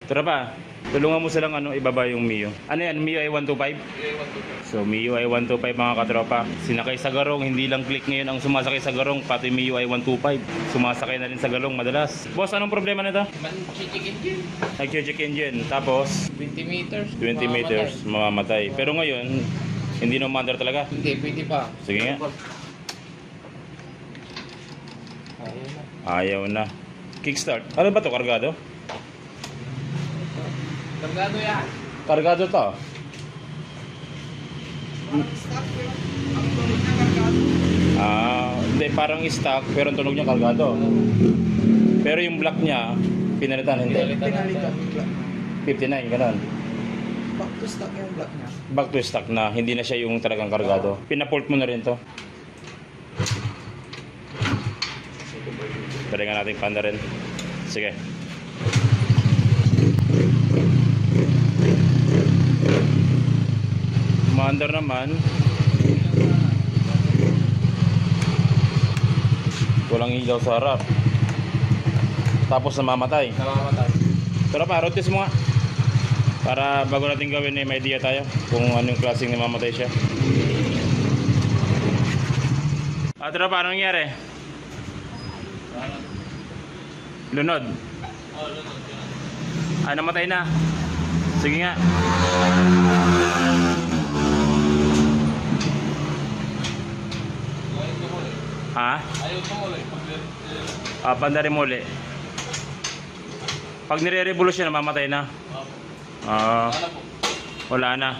Tara pa, tulungan mo silang ibaba yung Mio. Ano yan, Mio ay 125? So Mio ay 125 mga katropa. Sinakay sa garong, hindi lang click ngayon ang sumasakay sa garong, pati Mio ay 125. Sumasakay na rin sa garong madalas. Boss, anong problema nito? Nag-check engine. Nag-check engine, tapos 20 meters. 20 meters, mamamatay. Pero ngayon, hindi na umandar talaga. Hindi, pwede pa. Sige nga. Ayun na. Ayaw na. Kickstart. Ano ba to, kargado? Kargado yan. Kargado to. Hindi, parang stock pero ang tunog niya kargado. Pero yung block niya, pinalitan hindi. Pinalitan. 59, ganun. Back to stock yung block niya. Back to stock na, hindi na siya yung talagang kargado. Pinaport mo na rin to. Pwede nga natin panda rin. Sige. Maandar naman. Walang ilaw sa harap. Tapos namamatay. Namamatay. Pero pa, road test mo nga. Para bago natin gawin may idea tayo kung anong klaseng namamatay siya. Pero pa, anong nangyari? Lunod. Ah, namatay na. Sige nga. Ha? Ayaw tumuloy. Pandari muli. Pag nire-revolution, namamatay na. Wala na.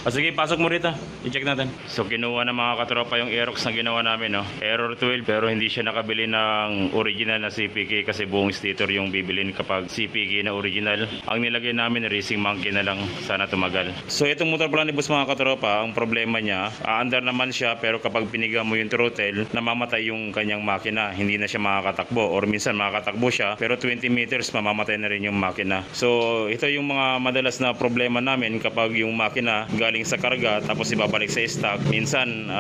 Sige, pasok mo rito. I-check natin. So, kinuha ng mga katropa yung Aerox na ginawa namin. No? Error 12, pero hindi siya nakabili ng original na CPK kasi buong stator yung bibilin kapag CPK na original. Ang nilagay namin, racing monkey na lang. Sana tumagal. So, itong motor pala ni boss mga katropa, ang problema niya, aandar naman siya, pero kapag piniga mo yung throttle, namamatay yung kanyang makina. Hindi na siya makakatakbo. Or minsan makakatakbo siya, pero 20 meters, mamamatay na rin yung makina. So, ito yung mga madalas na problema namin kapag yung makina galing sa karga tapos ibabalik sa stock. Minsan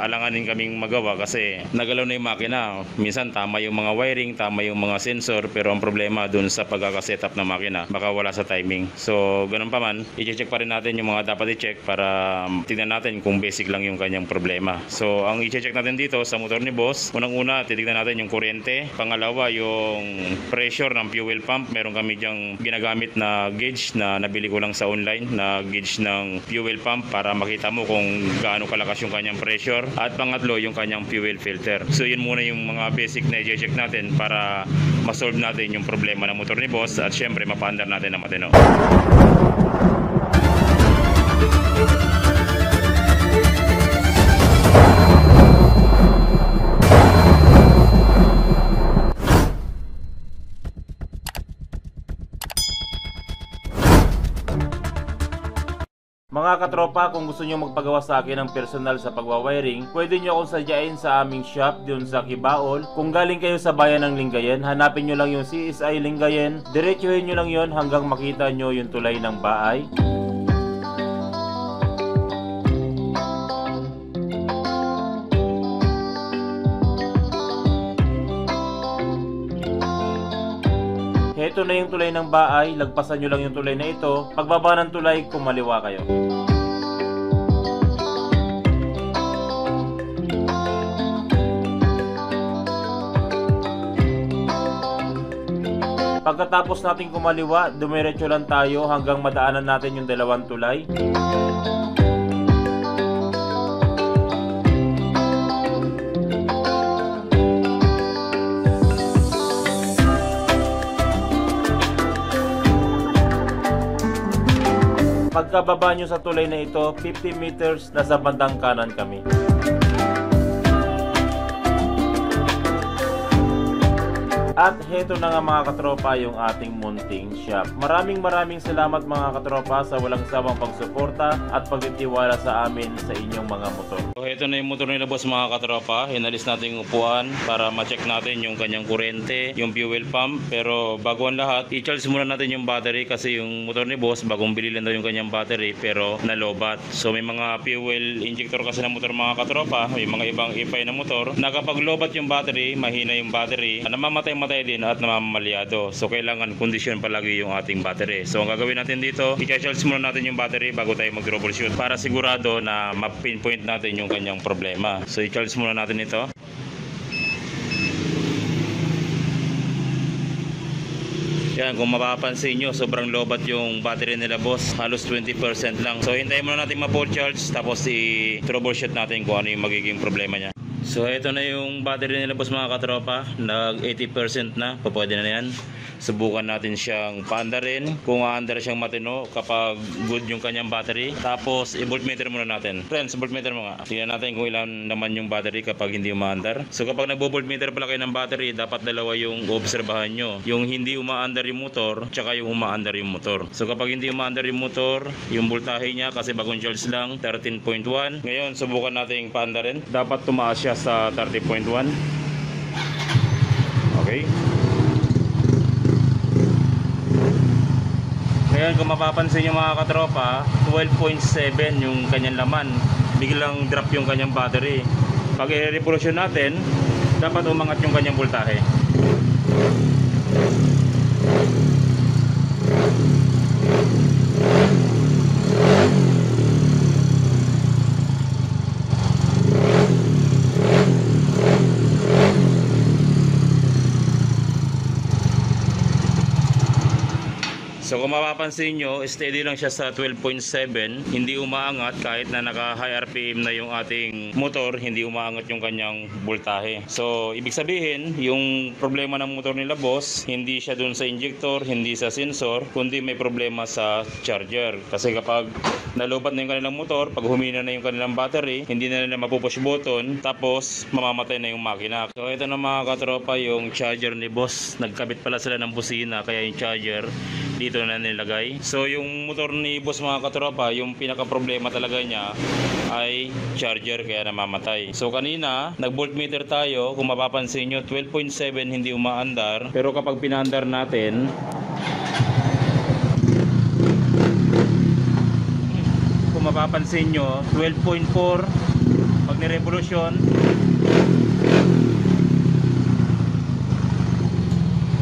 alanganin kaming magawa kasi nagalaw na yung makina. Minsan tama yung mga wiring, tama yung mga sensor, pero ang problema dun sa pagkakasetup ng makina, baka wala sa timing. So ganun pa man, i-check pa rin natin yung mga dapat i-check para tignan natin kung basic lang yung kanyang problema. So ang i-check natin dito sa motor ni boss, unang-una titignan natin yung kuryente, pangalawa yung pressure ng fuel pump. Meron kami dyang ginagamit na gauge na nabili ko lang sa online na gauge ng fuel pump para makita mo kung gaano kalakas yung kanyang pressure, at pangatlo yung kanyang fuel filter. So yun muna yung mga basic na i-check natin para ma-solve natin yung problema ng motor ni boss at syempre mapaandar natin ang matino. Mga katropa, kung gusto nyo magpagawa sa akin ng personal sa pagwawiring, pwede nyo akong sadyain sa aming shop dun sa Kibaol. Kung galing kayo sa bayan ng Lingayen, hanapin nyo lang yung CSI Lingayen, diretsuhin nyo lang yon hanggang makita nyo yung tulay ng bahay. Ito na yung tulay ng bahay, lagpasan nyo lang yung tulay na ito. Pagbaba ng tulay, kumaliwa kayo. Pagkatapos natin kumaliwa, dumiretso lang tayo hanggang madaanan natin yung dalawang tulay. Pagkababa nyo sa tulay na ito, 50 meters, nasa bandang kanan kami. At heto na nga mga katropa yung ating munting shop. Maraming salamat mga katropa sa walang sawang pagsuporta at pagtitiwala sa amin sa inyong mga motor. So heto na yung motor nila boss mga katropa. Hinalis natin yung upuan para ma-check natin yung kanyang kuryente, yung fuel pump. Pero bago ang lahat, i-charge muna natin yung battery kasi yung motor ni boss, bagong bili lang daw yung kanyang battery pero nalobat. So may mga fuel injector kasi ng motor mga katropa, may mga ibang ipay na motor na kapag lobat yung battery, mahina yung battery, namamatay namamatay din at namamalyado. So kailangan kondisyon palagi yung ating battery. So ang gagawin natin dito, i-charge muna natin yung battery bago tayo mag-troubleshoot para sigurado na ma-pinpoint natin yung kanyang problema. So i-charge muna natin ito. Yan, kung mapapansin nyo, sobrang lobat yung battery nila boss. Halos 20% lang. So hintayin muna natin ma-full charge tapos i-troubleshoot natin kung ano yung magiging problema niya. So ito na yung battery nila boss mga katropa. Nag 80% na. Pwede na yan. Subukan natin siyang paandarin kung aandar siyang matino kapag good yung kanyang battery. Tapos i-voltmeter muna natin. Friends, voltmeter mo nga. Tingnan natin kung ilan naman yung battery kapag hindi umaandar. So kapag nagbo-voltmeter pala kayo ng battery, dapat dalawa yung obserbahan nyo. Yung hindi umaandar yung motor, tsaka yung umaandar yung motor. So kapag hindi umaandar yung motor, yung voltahe niya kasi bagong charge lang, 13.1. Ngayon, subukan natin paandarin. Dapat tumaas siya sa 30.1. Okay. Ngayon kung mapapansin nyo mga katropa, 12.7 yung kanyang laman. Biglang drop yung kanyang battery. Pag i-revolution natin, dapat umangat yung kanyang voltahe. So kung mapapansin nyo, steady lang siya sa 12.7, hindi umaangat kahit na naka high RPM na yung ating motor, hindi umaangat yung kanyang voltahe. So ibig sabihin, yung problema ng motor nila boss, hindi siya dun sa injector, hindi sa sensor, kundi may problema sa charger. Kasi kapag nalubat na yung kanilang motor, pag humina na yung kanilang battery, hindi na nila mapupush button, tapos mamamatay na yung makina. So ito na mga katropa yung charger ni boss. Nagkabit pala sila ng busina, kaya yung charger dito na nilagay. So yung motor ni boss mga katropa, yung pinaka problema talaga niya ay charger, kaya namamatay. So kanina nag voltmeter tayo, kung mapapansin nyo 12.7 hindi umaandar, pero kapag pinaandar natin, kung mapapansin nyo 12.4, pag ni-revolution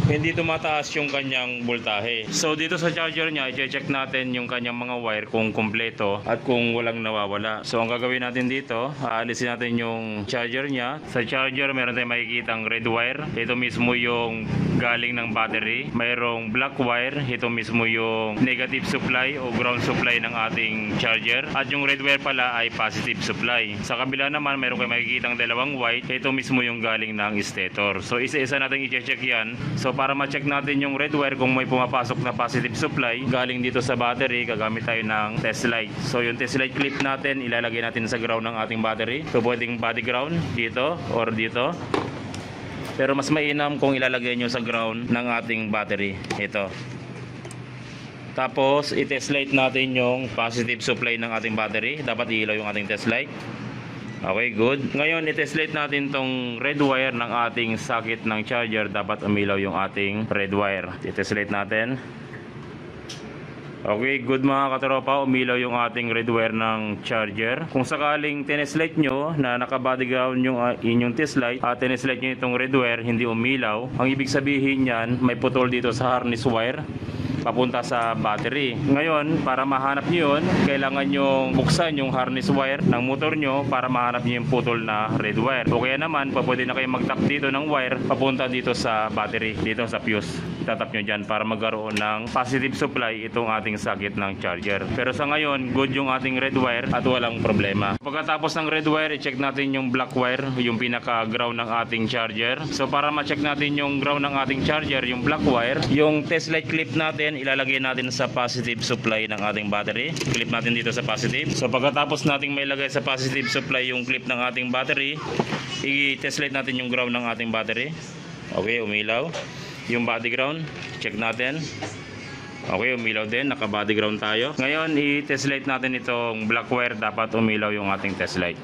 hindi tumataas yung kanyang voltahe. So dito sa charger niya, i-check natin yung kanyang mga wire kung kumpleto at kung walang nawawala. So ang gagawin natin dito, aalisin natin yung charger niya. Sa charger meron tayong makikitang red wire. Ito mismo yung galing ng battery. Mayroong black wire. Ito mismo yung negative supply o ground supply ng ating charger. At yung red wire pala ay positive supply. Sa kabila naman meron tayong makikitang dalawang white. Ito mismo yung galing ng stator. So isa-isa natin i-check yan. So para ma-check natin yung red wire kung may pumapasok na positive supply galing dito sa battery, gagamit tayo ng test light. So yung test light clip natin, ilalagay natin sa ground ng ating battery. So pwedeng body ground dito or dito. Pero mas mainam kung ilalagay nyo sa ground ng ating battery. Ito. Tapos i-test light natin yung positive supply ng ating battery. Dapat ilaw yung ating test light. Okay, good. Ngayon, i-test light natin tong red wire ng ating socket ng charger. Dapat umilaw yung ating red wire. I-test light natin. Okay, good mga katropa. Umilaw yung ating red wire ng charger. Kung sakaling tinest light nyo na naka-body ground yung inyong test light at tinest light nyo itong red wire, hindi umilaw, ang ibig sabihin yan, may putol dito sa harness wire papunta sa battery. Ngayon, para mahanap nyo yun, kailangan nyo buksan yung harness wire ng motor nyo para mahanap nyo yung putol na red wire. O kaya naman, pwede na kayo mag-tap dito ng wire papunta dito sa battery, dito sa fuse. Itatap nyo dyan para magkaroon ng positive supply itong ating socket ng charger. Pero sa ngayon, good yung ating red wire at walang problema. Pagkatapos ng red wire, i-check natin yung black wire, yung pinaka-ground ng ating charger. So para ma-check natin yung ground ng ating charger, yung black wire, yung test light clip natin, ilalagay natin sa positive supply ng ating battery. Clip natin dito sa positive. So pagkatapos nating mailagay sa positive supply yung clip ng ating battery, i-test light natin yung ground ng ating battery. Okay, umilaw. Yung body ground, check natin. Okay, umilaw din, naka body ground tayo. Ngayon, i-test light natin itong black wire, dapat umilaw yung ating test light.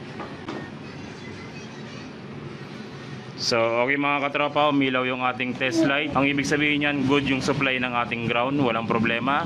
So, okay mga katropa, umilaw yung ating test light. Ang ibig sabihin yan, good yung supply ng ating ground, walang problema.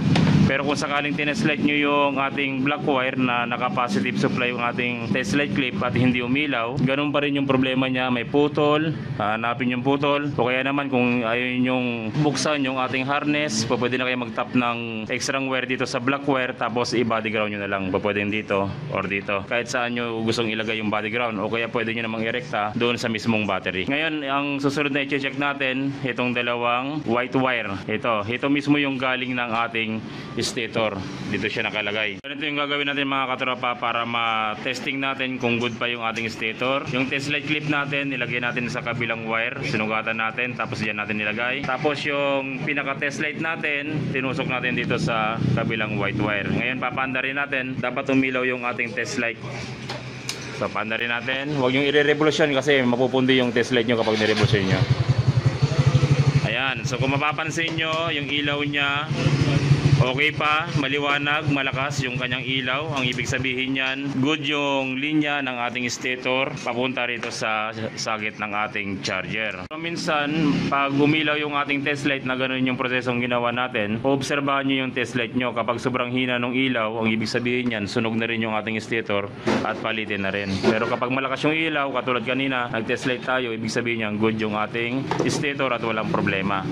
Pero kung sakaling tinest light nyo yung ating black wire na naka-positive supply yung ating test light clip at hindi umilaw, ganun pa rin yung problema niya, may putol, hanapin yung putol. O kaya naman kung ayaw yung buksan yung ating harness, pwede na kayo mag-tap ng extra wire dito sa black wire, tapos i-body ground nyo na lang. Pwede dito or dito. Kahit saan nyo gustong ilagay yung body ground, o kaya pwede nyo namang i-rekta doon sa mismong battery. Ngayon, ang susunod na i-check natin, itong dalawang white wire. Ito mismo yung galing ng ating stator. Dito siya nakalagay. Ganito yung gagawin natin mga katropa para ma-testing natin kung good pa yung ating stator. Yung test light clip natin, nilagay natin sa kabilang wire. Sinugatan natin, tapos diyan natin nilagay. Tapos yung pinaka-test light natin, tinusok natin dito sa kabilang white wire. Ngayon, papanda rin natin. Dapat umilaw yung ating test light. So, panda rin natin. Huwag yung i-revolution kasi mapupundi yung test light nyo kapag ni-revolution nyo. Ayan. So, kung mapapansin nyo, yung ilaw niya, okay pa, maliwanag, malakas yung kanyang ilaw. Ang ibig sabihin niyan, good yung linya ng ating stator papunta rito sa sakit ng ating charger. So, minsan, pag umilaw yung ating test light na ganun yung prosesong ginawa natin, obserbahan nyo yung test light nyo. Kapag sobrang hina ng ilaw, ang ibig sabihin niyan, sunog na rin yung ating stator at palitin na rin. Pero kapag malakas yung ilaw, katulad kanina, nag-test light tayo, ibig sabihin niyan, good yung ating stator at walang problema.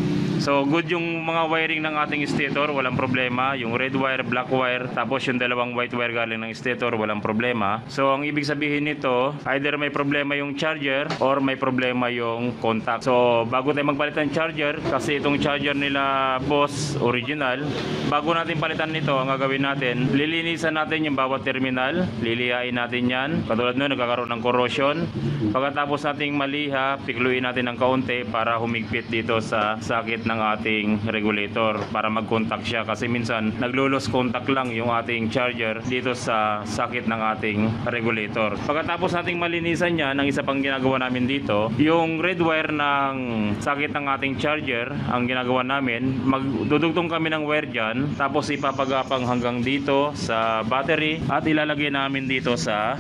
So, good yung mga wiring ng ating stator, walang problema. Yung red wire, black wire, tapos yung dalawang white wire galing ng stator, walang problema. So, ang ibig sabihin nito, either may problema yung charger or may problema yung contact. So, bago tayo magpalit ng charger, kasi itong charger nila Boss original, bago natin palitan nito, ang gagawin natin, lilinisan natin yung bawat terminal, lilihain natin yan. Katulad nun, nagkakaroon ng corrosion. Pagkatapos nating maliha, pikluin natin ng kaunti para humigpit dito sa sakit ng ating regulator para mag-contact siya, kasi minsan naglulos contact lang yung ating charger dito sa sakit ng ating regulator. Pagkatapos nating malinisan yan, ang isa pang ginagawa namin dito, yung red wire ng sakit ng ating charger, ang ginagawa namin, magdudugtong kami ng wire dyan, tapos ipapagapang hanggang dito sa battery at ilalagay namin dito sa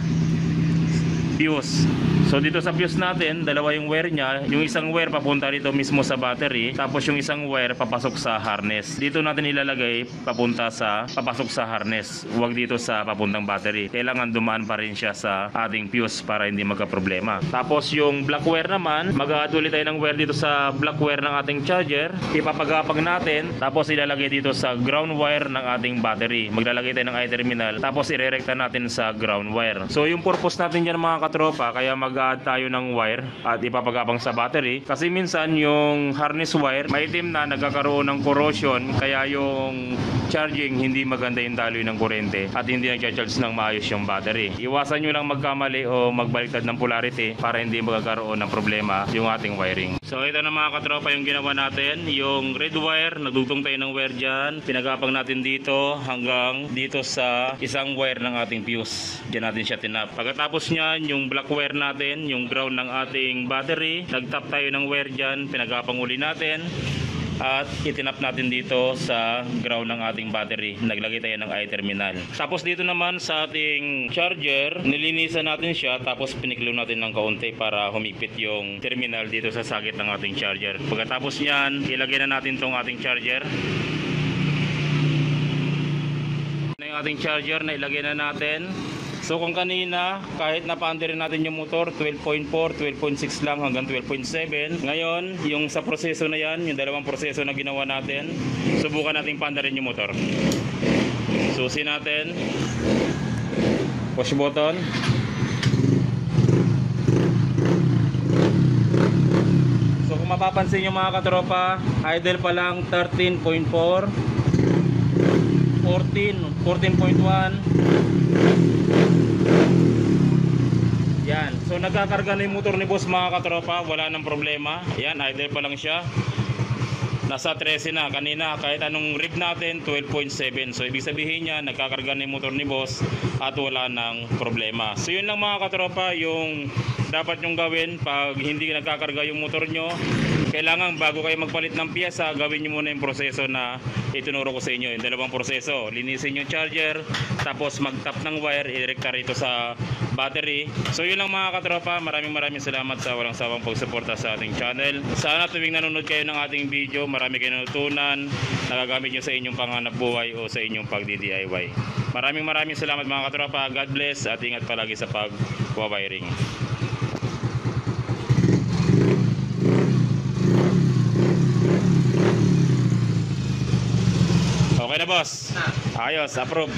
fuse. So dito sa fuse natin, dalawa yung wire niya. Yung isang wire papunta dito mismo sa battery, tapos yung isang wire papasok sa harness. Dito natin ilalagay papasok sa harness. Huwag dito sa papuntang battery. Kailangan dumaan pa rin siya sa ating fuse para hindi magka-problema. Tapos yung black wire naman, mag-a-add ulit tayo ng wire dito sa black wire ng ating charger. Ipapagapag natin, tapos ilalagay dito sa ground wire ng ating battery. Maglalagay tayo ng I-terminal, tapos irerekta natin sa ground wire. So yung purpose natin dyan mga katropa, kaya mag-add tayo ng wire at ipapagapang sa battery, kasi minsan yung harness wire maitim na, nagkakaroon ng corrosion, kaya yung charging hindi maganda yung daloy ng kuryente at hindi nag-charge ng maayos yung battery. Iwasan nyo lang magkamali o magbaliktad ng polarity para hindi magkakaroon ng problema yung ating wiring. So ito na mga katropa yung ginawa natin. Yung red wire, nagdugtong tayo ng wire dyan, pinagapang natin dito hanggang dito sa isang wire ng ating fuse. Diyan natin siya tinap. Pagkatapos nyan, yung black wire natin, yung ground ng ating battery, nagtap tayo ng wire dyan, pinagapang uli natin at itinap natin dito sa ground ng ating battery. Naglagay tayo ng I-terminal. Tapos dito naman sa ating charger, nilinisan natin siya, tapos piniklo natin ng kaunti para humipit yung terminal dito sa sakit ng ating charger. Pagkatapos yan, ilagay na natin tong ating charger. Yung ating charger na ilagay na natin. So kung kanina, kahit napaanda rin natin yung motor, 12.4, 12.6 lang hanggang 12.7. Ngayon, yung sa proseso na yan, yung dalawang proseso na ginawa natin, subukan natin paanda rin yung motor. Susi natin. Push button. So kung mapapansin nyo mga katropa, idle pa lang 13.4, 14.1. Yan. So nagkakarga na yung motor ni boss mga katropa, wala nang problema. Yan, idle pa lang siya. Nasa 13 na kanina, kahit anong rev natin 12.7. So ibig sabihin niya nagkakarga na yung motor ni boss at wala nang problema. So yun lang mga katropa yung dapat nyong gawin pag hindi nagkakarga yung motor nyo. kailangan bago kayo magpalit ng piyesa, gawin nyo muna yung proseso na itinuro ko sa inyo. Yung dalawang proseso, linisin yung charger, tapos mag-tap ng wire, i-recta rito sa battery. So yun lang mga katropa, maraming salamat sa walang sawang pagsuporta sa ating channel. Sana tuwing nanonood kayo ng ating video, marami kayo natutunan, nagagamit nyo sa inyong panganap buhay o sa inyong pagdi-DIY. Maraming salamat mga katropa. God bless at ingat palagi sa pag-wiring. Okay na boss. Ayos, approve.